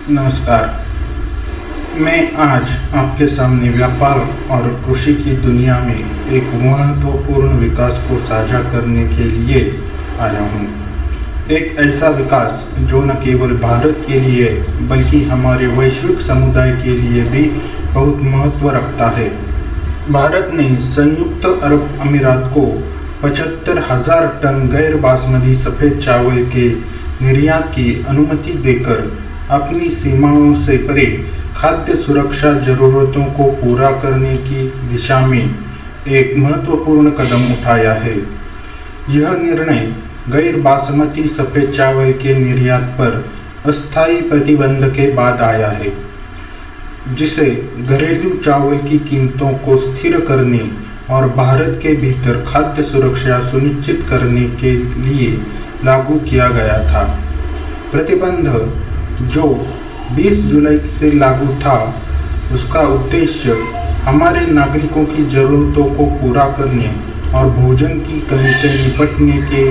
नमस्कार। मैं आज आपके सामने व्यापार और कृषि की दुनिया में एक महत्वपूर्ण विकास को साझा करने के लिए आया हूँ। एक ऐसा विकास जो न केवल भारत के लिए बल्कि हमारे वैश्विक समुदाय के लिए भी बहुत महत्व रखता है। भारत ने संयुक्त अरब अमीरात को 75,000 टन गैर बासमती सफ़ेद चावल के निर्यात की अनुमति देकर अपनी सीमाओं से परे खाद्य सुरक्षा जरूरतों को पूरा करने की दिशा में एक महत्वपूर्ण कदम उठाया है। यह निर्णय गैर बासमती सफ़ेद चावल के निर्यात पर अस्थायी प्रतिबंध के बाद आया है, जिसे घरेलू चावल की कीमतों को स्थिर करने और भारत के भीतर खाद्य सुरक्षा सुनिश्चित करने के लिए लागू किया गया था। प्रतिबंध जो 20 जुलाई से लागू था, उसका उद्देश्य हमारे नागरिकों की ज़रूरतों को पूरा करने और भोजन की कमी से निपटने के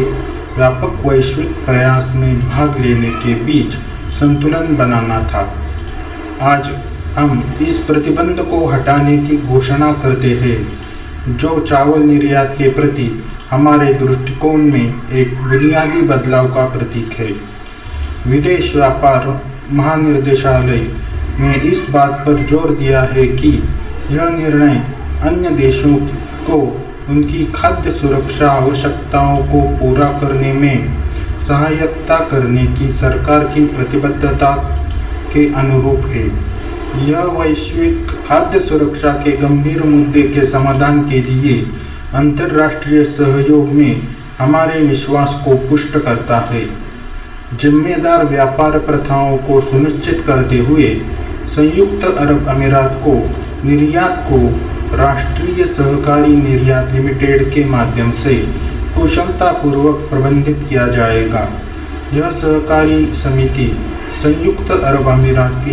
व्यापक वैश्विक प्रयास में भाग लेने के बीच संतुलन बनाना था। आज हम इस प्रतिबंध को हटाने की घोषणा करते हैं, जो चावल निर्यात के प्रति हमारे दृष्टिकोण में एक बुनियादी बदलाव का प्रतीक है। विदेश व्यापार महानिदेशालय ने इस बात पर जोर दिया है कि यह निर्णय अन्य देशों को उनकी खाद्य सुरक्षा आवश्यकताओं को पूरा करने में सहायता करने की सरकार की प्रतिबद्धता के अनुरूप है। यह वैश्विक खाद्य सुरक्षा के गंभीर मुद्दे के समाधान के लिए अंतर्राष्ट्रीय सहयोग में हमारे विश्वास को पुष्ट करता है। जिम्मेदार व्यापार प्रथाओं को सुनिश्चित करते हुए संयुक्त अरब अमीरात को निर्यात को राष्ट्रीय सहकारी निर्यात लिमिटेड के माध्यम से कुशलतापूर्वक प्रबंधित किया जाएगा। यह सहकारी समिति संयुक्त अरब अमीरात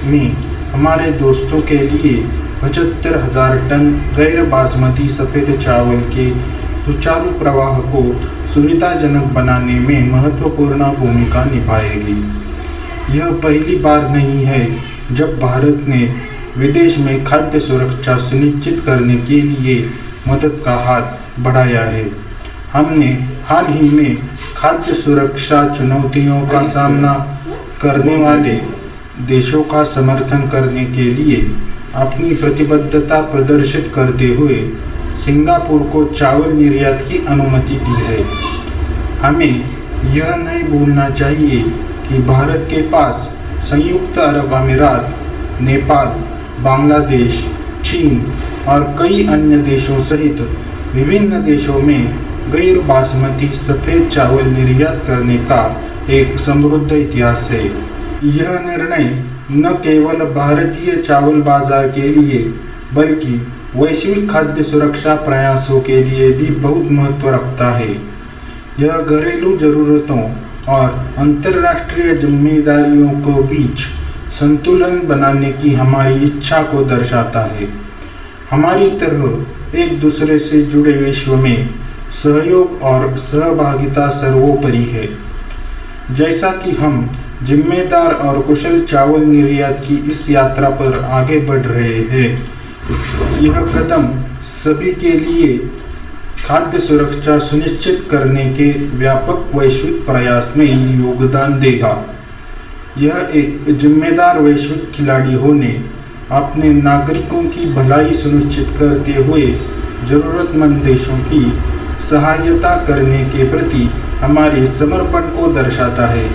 में हमारे दोस्तों के लिए 75,000 टन गैर बासमती सफ़ेद चावल के सुचारू प्रवाह को सुविधाजनक बनाने में महत्वपूर्ण भूमिका निभाएगी। यह पहली बार नहीं है जब भारत ने विदेश में खाद्य सुरक्षा सुनिश्चित करने के लिए मदद का हाथ बढ़ाया है। हमने हाल ही में खाद्य सुरक्षा चुनौतियों का सामना करने वाले देशों का समर्थन करने के लिए अपनी प्रतिबद्धता प्रदर्शित करते हुए सिंगापुर को चावल निर्यात की अनुमति दी है। हमें यह नहीं भूलना चाहिए कि भारत के पास संयुक्त अरब अमीरात, नेपाल, बांग्लादेश, चीन और कई अन्य देशों सहित विभिन्न देशों में गैर बासमती सफ़ेद चावल निर्यात करने का एक समृद्ध इतिहास है। यह निर्णय न केवल भारतीय चावल बाजार के लिए बल्कि वैश्विक खाद्य सुरक्षा प्रयासों के लिए भी बहुत महत्व रखता है। यह घरेलू ज़रूरतों और अंतर्राष्ट्रीय जिम्मेदारियों के बीच संतुलन बनाने की हमारी इच्छा को दर्शाता है। हमारी तरह एक दूसरे से जुड़े विश्व में सहयोग और सहभागिता सर्वोपरि है। जैसा कि हम जिम्मेदार और कुशल चावल निर्यात की इस यात्रा पर आगे बढ़ रहे हैं, यह कदम सभी के लिए खाद्य सुरक्षा सुनिश्चित करने के व्यापक वैश्विक प्रयास में योगदान देगा। यह एक जिम्मेदार वैश्विक खिलाड़ी होने, अपने नागरिकों की भलाई सुनिश्चित करते हुए ज़रूरतमंद देशों की सहायता करने के प्रति हमारे समर्पण को दर्शाता है।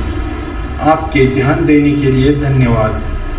आपके ध्यान देने के लिए धन्यवाद।